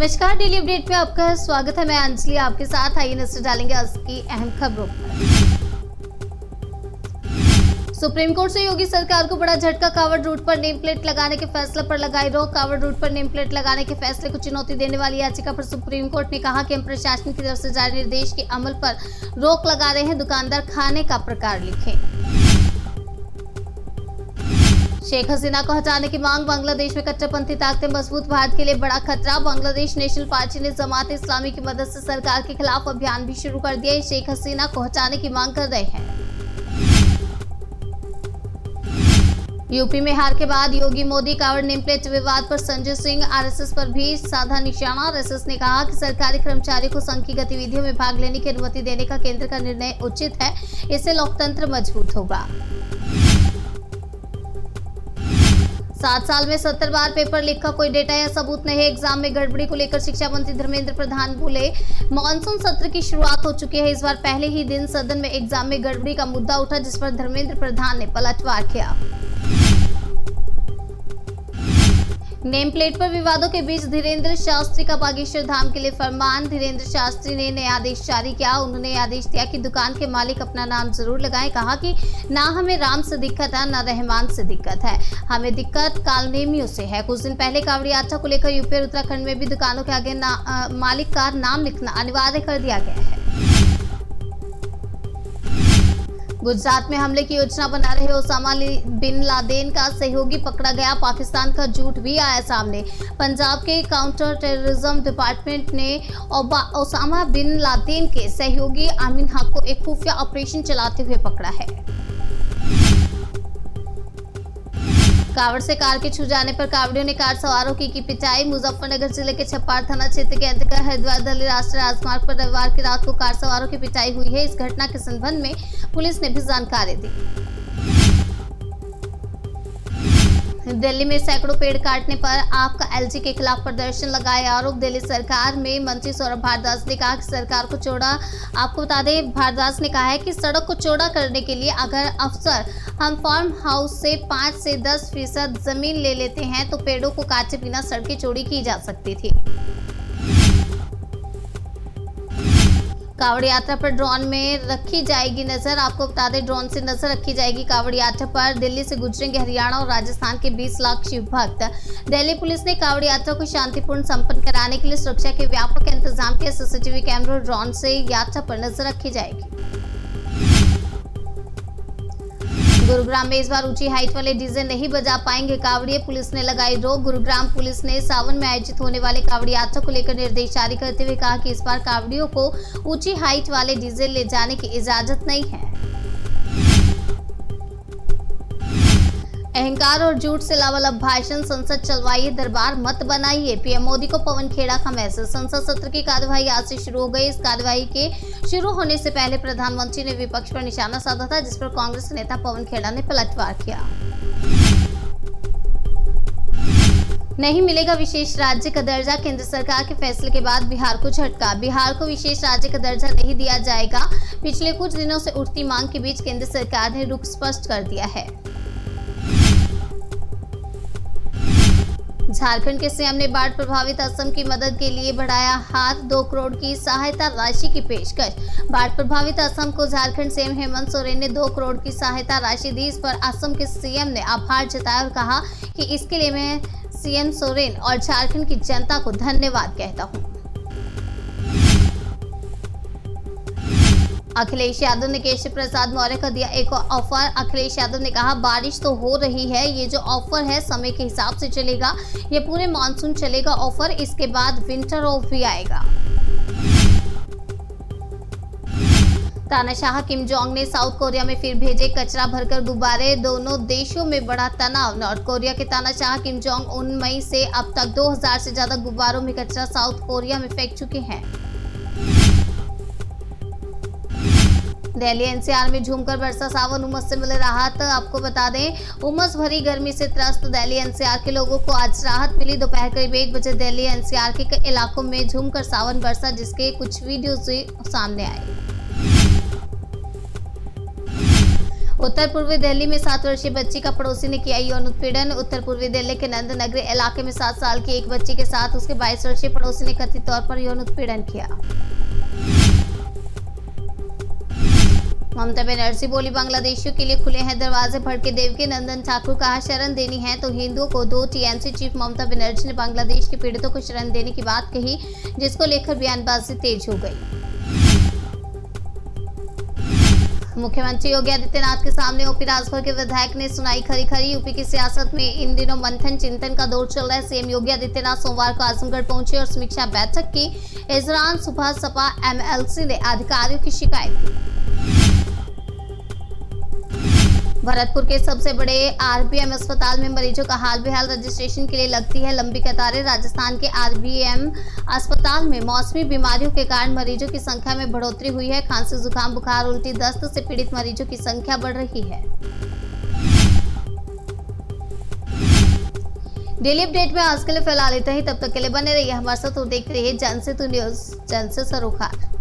नमस्कार, daily update में आपका स्वागत है। मैं अंजलि आपके साथ। आइए नजर डालेंगे आज की अहम खबरों पर। सुप्रीम कोर्ट से योगी सरकार को बड़ा झटका। कांवड़ रूट पर नेम प्लेट लगाने के फैसले पर लगाई रोक। कांवड़ रूट पर नेम प्लेट लगाने के फैसले को चुनौती देने वाली याचिका पर सुप्रीम कोर्ट ने कहा कि हम प्रशासन की तरफ से जारी निर्देश के अमल पर रोक लगा रहे हैं। दुकानदार खाने का प्रकार लिखें। शेख हसीना को हटाने की मांग। बांग्लादेश में कट्टरपंथी ताकतें मजबूत, भारत के लिए बड़ा खतरा। बांग्लादेश नेशनल पार्टी ने जमात इस्लामी की मदद से सरकार के खिलाफ अभियान भी शुरू कर दिया। शेख हसीना को हटाने की मांग कर रहे हैं। यूपी में हार के बाद योगी मोदी कांवड़ नेम प्लेट विवाद पर संजय सिंह। आरएसएस पर भी साधा निशाना। आरएसएस ने कहा कि सरकारी कर्मचारियों को संघ की गतिविधियों में भाग लेने की अनुमति देने का केंद्र का निर्णय उचित है, इससे लोकतंत्र मजबूत होगा। 7 साल में 70 बार पेपर लिखा, कोई डेटा या सबूत नहीं। एग्जाम में गड़बड़ी को लेकर शिक्षा मंत्री धर्मेंद्र प्रधान बोले। मॉनसून सत्र की शुरुआत हो चुकी है। इस बार पहले ही दिन सदन में एग्जाम में गड़बड़ी का मुद्दा उठा, जिस पर धर्मेंद्र प्रधान ने पलटवार किया। नेम प्लेट पर विवादों के बीच धीरेन्द्र शास्त्री का बागेश्वर धाम के लिए फरमान। धीरेन्द्र शास्त्री ने नया आदेश जारी किया। उन्होंने आदेश दिया कि दुकान के मालिक अपना नाम जरूर लगाएं। कहा कि ना हमें राम से दिक्कत है, ना रहमान से दिक्कत है, हमें दिक्कत कालनेमियों से है। कुछ दिन पहले कांवड़ यात्रा को लेकर यूपी और उत्तराखंड में भी दुकानों के आगे मालिक का नाम लिखना अनिवार्य कर दिया गया है। गुजरात में हमले की योजना बना रहे ओसामा बिन लादेन का सहयोगी पकड़ा गया। पाकिस्तान का झूठ भी आया सामने। पंजाब के काउंटर टेररिज्म डिपार्टमेंट ने ओसामा बिन लादेन के सहयोगी आमिन हक को एक खुफिया ऑपरेशन चलाते हुए पकड़ा है। कांवड़ से कार के छू जाने पर कांवड़ियों ने कार सवारों की पिटाई। मुजफ्फरनगर जिले के छप्पार थाना क्षेत्र के अंतर्गत हरिद्वार दिल्ली राष्ट्रीय राजमार्ग पर रविवार की रात को कार सवारों की पिटाई हुई है। इस घटना के संबंध में पुलिस ने भी जानकारी दी। दिल्ली में सैकड़ों पेड़ काटने पर आपका एलजी के खिलाफ प्रदर्शन लगाए आरोप। दिल्ली सरकार में मंत्री सौरभ भारद्वाज ने कहा कि सरकार को चौड़ा, आपको बता दें, भारद्वाज ने कहा है कि सड़क को चौड़ा करने के लिए अगर अफसर हम फार्म हाउस से 5 से 10% जमीन ले लेते हैं तो पेड़ों को काटे बिना सड़कें चौड़ी की जा सकती थी। कांवड़ यात्रा पर ड्रोन में रखी जाएगी नजर। आपको बता दें, ड्रोन से नजर रखी जाएगी कांवड़ यात्रा पर। दिल्ली से गुजरेंगे हरियाणा और राजस्थान के 20 लाख शिव भक्त। दिल्ली पुलिस ने कांवड़ यात्रा को शांतिपूर्ण संपन्न कराने के लिए सुरक्षा के व्यापक इंतजाम किए। सीसीटीवी कैमरों और ड्रोन से यात्रा पर नजर रखी जाएगी। गुरुग्राम में इस बार ऊंची हाइट वाले डीजे नहीं बजा पाएंगे कांवड़िए, पुलिस ने लगाई रोक। गुरुग्राम पुलिस ने सावन में आयोजित होने वाले कांवड़ यात्रा को लेकर निर्देश जारी करते हुए कहा कि इस बार कांवड़ियों को ऊंची हाइट वाले डीजे ले जाने की इजाजत नहीं है। अहंकार और झूठ से लावालब भाषण, संसद चलवाइए, दरबार मत बनाइए। पीएम मोदी को पवन खेड़ा का मैसेज। संसद सत्र की कार्यवाही आज से शुरू हो गई। इस कार्यवाही के शुरू होने से पहले प्रधानमंत्री ने विपक्ष पर निशाना साधा था, जिस पर कांग्रेस नेता पवन खेड़ा ने पलटवार किया। नहीं मिलेगा विशेष राज्य का दर्जा। केंद्र सरकार के फैसले के बाद बिहार को झटका। बिहार को विशेष राज्य का दर्जा नहीं दिया जाएगा। पिछले कुछ दिनों से उठती मांग के बीच केंद्र सरकार ने रुख स्पष्ट कर दिया है। झारखंड के सीएम ने बाढ़ प्रभावित असम की मदद के लिए बढ़ाया हाथ। 2 करोड़ की सहायता राशि की पेशकश। बाढ़ प्रभावित असम को झारखंड सीएम हेमंत सोरेन ने 2 करोड़ की सहायता राशि दी। इस पर असम के सीएम ने आभार जताया और कहा कि इसके लिए मैं सीएम सोरेन और झारखंड की जनता को धन्यवाद कहता हूं। अखिलेश यादव ने केशव प्रसाद मौर्य को दिया एक ऑफर। अखिलेश यादव ने कहा, बारिश तो हो रही है, ये जो ऑफर है समय के हिसाब से चलेगा, ये पूरे मानसून चलेगा ऑफर, इसके बाद विंटर ऑफ भी आएगा। तानाशाह किम जोंग ने साउथ कोरिया में फिर भेजे कचरा भरकर गुब्बारे। दोनों देशों में बड़ा तनाव। नॉर्थ कोरिया के तानाशाह किम जोंग 19 मई से अब तक 2000 से ज्यादा गुब्बारों में कचरा साउथ कोरिया में फेंक चुके हैं। दिल्ली एनसीआर में झूमकर बरसा सावन, उमस से मिले राहत। आपको बता दें, उमस भरी गर्मी से त्रस्त दिल्ली एनसीआर के लोगों को आज राहत मिली। दोपहर करीब 1 बजे दिल्ली एनसीआर के कई इलाकों में झूमकर सावन बरसा, जिसके कुछ वीडियो सामने आए। उत्तर पूर्वी दिल्ली में 7 वर्षीय बच्ची का पड़ोसी ने किया यौन उत्पीड़न। उत्तर पूर्वी दिल्ली के नंद नगरी इलाके में 7 साल की एक बच्ची के साथ उसके 22 वर्षीय पड़ोसी ने कथित तौर पर यौन उत्पीड़न किया। ममता बनर्जी बोली, बांग्लादेशियों के लिए खुले हैं दरवाजे। भड़के देवकी नंदन ठाकुर कहा, शरण देनी है तो हिंदुओं को दो। टीएमसी चीफ ममता बनर्जी ने बांग्लादेश के पीड़ितों को शरण देने की बात कही, जिसको लेकर बयानबाजी तेज हो गई। मुख्यमंत्री योगी आदित्यनाथ के सामने ओपी राजभर के विधायक ने सुनाई खरी खरी। यूपी की सियासत में इन दिनों मंथन चिंतन का दौर चल रहा है। सीएम योगी आदित्यनाथ सोमवार को आजमगढ़ पहुंचे और समीक्षा बैठक की। इस दौरान सुबह सपा एमएलसी ने अधिकारियों की शिकायत की। भरतपुर के सबसे बड़े आरबीएम अस्पताल में मरीजों का हाल बेहाल। रजिस्ट्रेशन के लिए लगती है लंबी कतारें। राजस्थान के आरबीएम अस्पताल में मौसमी बीमारियों के कारण मरीजों की संख्या में बढ़ोतरी हुई है। खांसी, जुकाम, बुखार, उल्टी, दस्त से पीड़ित मरीजों की संख्या बढ़ रही है। डेली अपडेट में आज के लिए फिलहाल इतना ही। तब तक के लिए बने रहिए हमारे साथ और देखते रहिए जनसेतु न्यूज, जन से सरोकार।